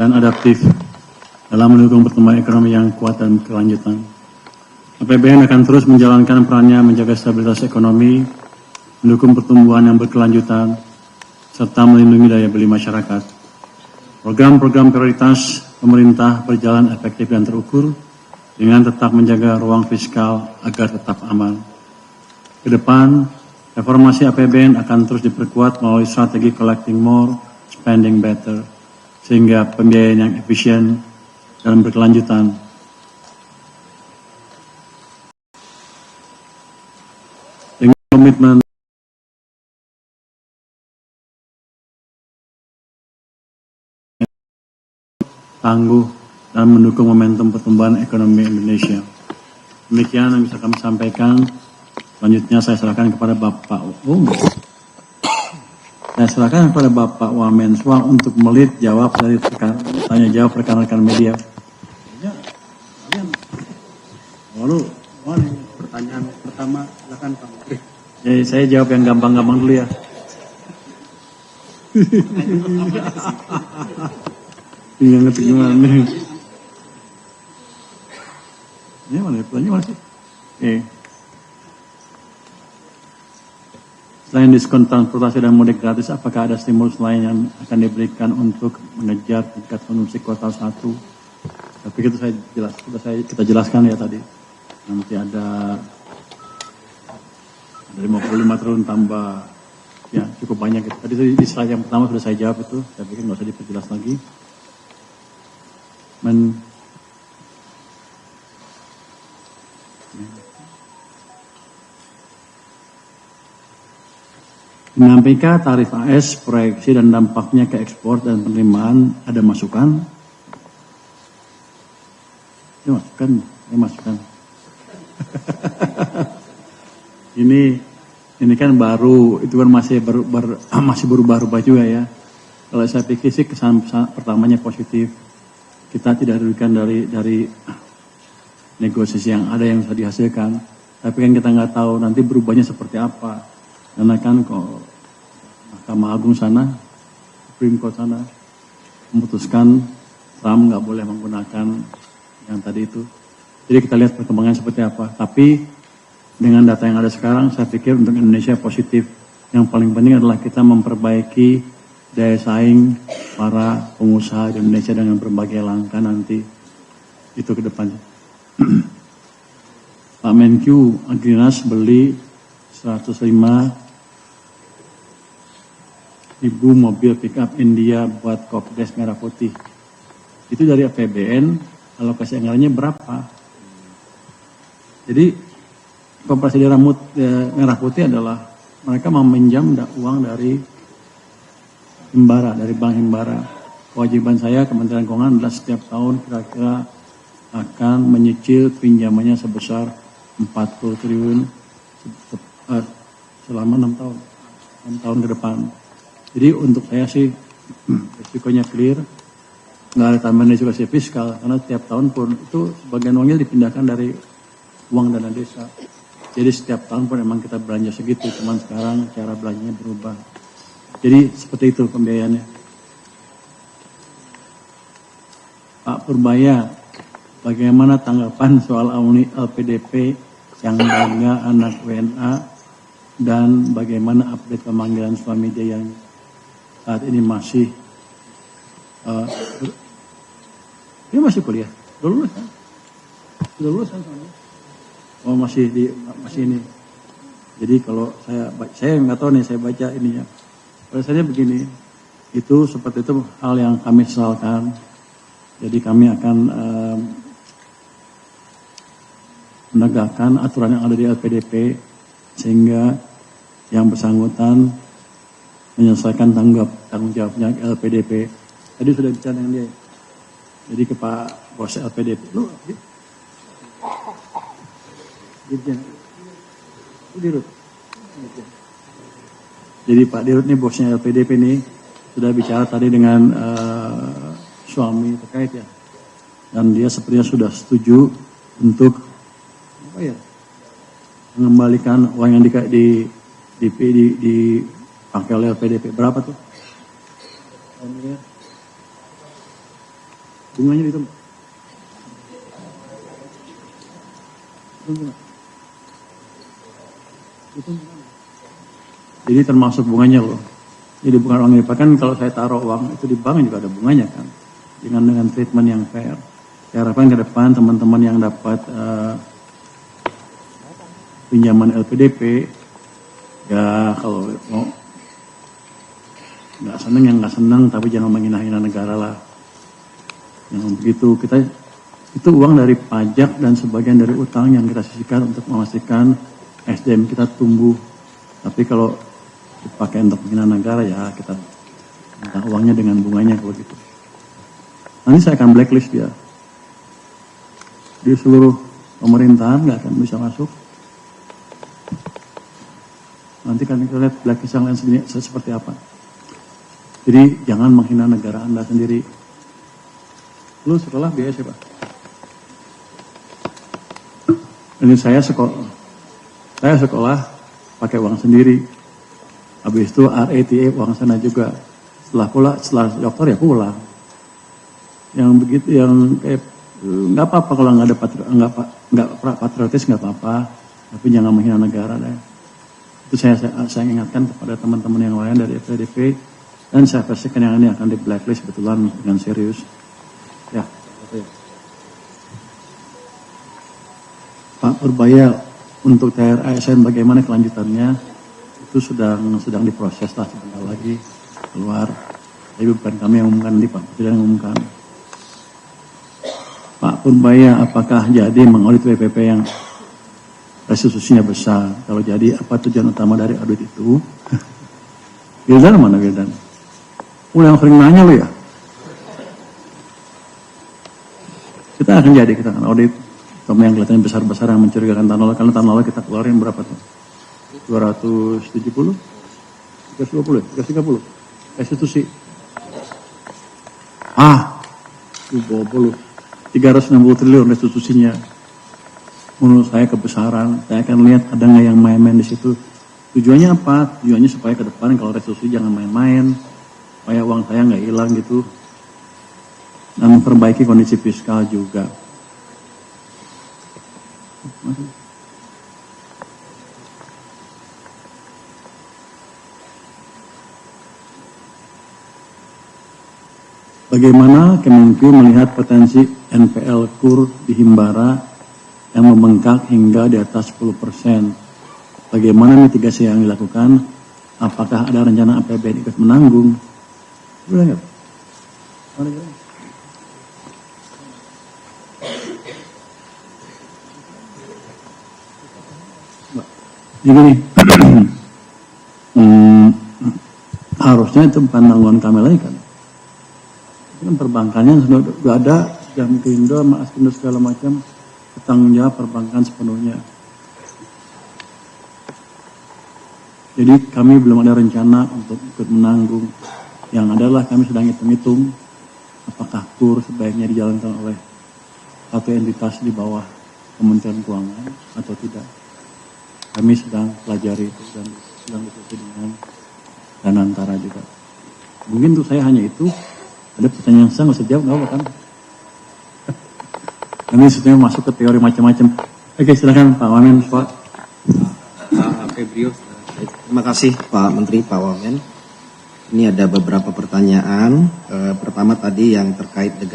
dan adaptif dalam mendukung pertumbuhan ekonomi yang kuat dan kelanjutan. APBN akan terus menjalankan perannya menjaga stabilitas ekonomi, mendukung pertumbuhan yang berkelanjutan, serta melindungi daya beli masyarakat. Program-program prioritas pemerintah berjalan efektif dan terukur dengan tetap menjaga ruang fiskal agar tetap aman. Ke depan, reformasi APBN akan terus diperkuat melalui strategi collecting more, spending better, sehingga pembiayaan yang efisien dan berkelanjutan dengan komitmen tangguh dan mendukung momentum pertumbuhan ekonomi Indonesia. Demikian yang bisa kami sampaikan. Selanjutnya saya serahkan kepada Bapak Wamenswa untuk melihat jawab dari tanya jawab rekan-rekan media. Lalu, pertanyaan pertama, silakan Pak Menteri. Jadi saya jawab yang gampang-gampang dulu ya. Tinggal ngetik gimana nih? Ini mana? Pertanyaan mana sih? Selain diskon transportasi dan mudik gratis, apakah ada stimulus lain yang akan diberikan untuk mengejar tingkat konsumsi kuartal 1? Tapi itu kita jelaskan ya tadi. Nanti ada 55 triliun tambah, ya cukup banyak. Tadi di slide yang pertama sudah saya jawab itu, saya pikir nggak usah diperjelas lagi. Dinamika tarif AS, proyeksi dan dampaknya ke ekspor dan penerimaan, ada masukan? Ya masukan. Ini kan baru, itu kan masih berubah-ubah juga ya. Kalau saya pikir sih kesan pertamanya positif. Kita tidak dirugikan dari negosiasi yang ada yang bisa dihasilkan. Tapi kan kita nggak tahu nanti berubahnya seperti apa. Karena kan kok Mahkamah Agung sana, Supreme Court sana, memutuskan Trump nggak boleh menggunakan yang tadi itu. Jadi kita lihat perkembangan seperti apa. Tapi dengan data yang ada sekarang, saya pikir untuk Indonesia positif. Yang paling penting adalah kita memperbaiki daya saing para pengusaha di Indonesia dengan berbagai langkah nanti itu ke depannya. Pak Menkyu Agrinas beli 105.000 mobil pickup India buat Kopdes Merah Putih. Itu dari APBN, alokasi anggarannya berapa? Jadi Koperasi Daerah Merah Putih adalah mereka meminjam uang dari Himbara, dari Bank Himbara. Kewajiban saya Kementerian Keuangan adalah setiap tahun kira-kira akan menyicil pinjamannya sebesar 40 triliun selama 6 tahun ke depan. Jadi untuk saya sih risikonya clear, nggak ada tambahan risiko fiskal karena setiap tahun pun itu sebagian uangnya dipindahkan dari uang dana desa. Jadi setiap tahun pun memang kita belanja segitu, cuman sekarang cara belanjanya berubah. Jadi seperti itu pembiayaannya. Pak Purbaya, bagaimana tanggapan soal LPDP yang bangga anak WNA dan bagaimana update pemanggilan suami dia yang saat ini masih dia masih kuliah, sudah lulus kan? Oh masih ini. Jadi kalau saya nggak tahu nih, saya baca ininya. Rasanya begini, itu seperti itu hal yang kami sesalkan. Jadi kami akan menegakkan aturan yang ada di LPDP sehingga yang bersangkutan menyelesaikan tanggung jawabnya LPDP. Tadi sudah bicara dengan dia. Jadi ke Pak Bos LPDP. Jadi Pak Dirut nih bosnya LPDP nih sudah bicara tadi dengan suami terkait ya, dan dia sepertinya sudah setuju untuk mengembalikan uang yang dipakai oleh LPDP. Berapa tuh? Bunganya itu. Jadi termasuk bunganya loh. Jadi bukan uang IPA kan, kalau saya taruh uang itu di bank juga ada bunganya kan. Dengan treatment yang fair. Saya harapkan ke depan teman-teman yang dapat pinjaman LPDP, ya kalau mau nggak seneng yang nggak seneng, tapi jangan menghina-hina negara lah. Yang begitu kita itu uang dari pajak dan sebagian dari utang yang kita sisihkan untuk memastikan SDM kita tumbuh. Tapi kalau dipakai untuk menghina negara, ya kita minta uangnya dengan bunganya kalau gitu. Nanti saya akan blacklist dia. Di seluruh pemerintahan nggak akan bisa masuk. Nanti kan kita lihat blacklist yang lain sendiri seperti apa. Jadi jangan menghina negara Anda sendiri. Lu sekolah biaya siapa? Ini saya sekolah pakai uang sendiri. Habis itu RATA uang sana juga. Setelah dokter ya pulang. Yang begitu, yang kayak nggak apa-apa kalau nggak patriotis nggak apa-apa. Tapi jangan menghina negara deh. Itu saya ingatkan kepada teman-teman yang lain dari FPDP, dan saya pastikan yang ini akan di blacklist betulan dengan serius. Ya. Pak Purbaya, untuk THR ASN bagaimana kelanjutannya? Itu sedang diproses lah, sebentar lagi keluar. Tapi bukan kami yang umumkan, di Pak Presiden yang umumkan. Pak Purbaya, apakah jadi mengaudit WPP yang restitusinya besar? Kalau jadi, apa tujuan utama dari audit itu? Wildan mana Wildan? Yang sering nanya lo ya? Kita akan audit sama yang kelihatannya besar-besar yang mencurigakan tahun lalu. Karena tahun lalu kita keluarin berapa tuh? 270? 320? 330? Restitusi. 20. 360 triliun restitusinya. Menurut saya kebesaran. Saya akan lihat ada nggak yang main-main di situ. Tujuannya apa? Tujuannya supaya ke depan kalau restitusi jangan main-main. Supaya uang saya nggak hilang gitu. Dan memperbaiki kondisi fiskal juga. Bagaimana Kemenkyu melihat potensi NPL KUR di Himbara yang membengkak hingga di atas 10%? Bagaimana mitigasi yang dilakukan? Apakah ada rencana APBN ikut menanggung? Udah nggak? Jadi harusnya itu bukan tanggungan kami lagi kan. Kan perbankannya sudah ada, jam Indo, Askindo segala macam, bertanggung jawab perbankan sepenuhnya. Jadi kami belum ada rencana untuk ikut menanggung. Yang adalah kami sedang hitung-hitung apakah KUR sebaiknya dijalankan oleh satu entitas di bawah Kementerian Keuangan atau tidak. Kami sedang pelajari itu dan sedang diskusi dengan Danantara juga. Mungkin untuk saya hanya itu. Ada pertanyaan yang saya nggak usah jawab, nggak apa kan? Ini sebetulnya masuk ke teori macam-macam. Oke, silakan Pak Wamen, Pak. Febrio. Terima kasih Pak Menteri, Pak Wamen. Ini ada beberapa pertanyaan. Pertama tadi yang terkait dengan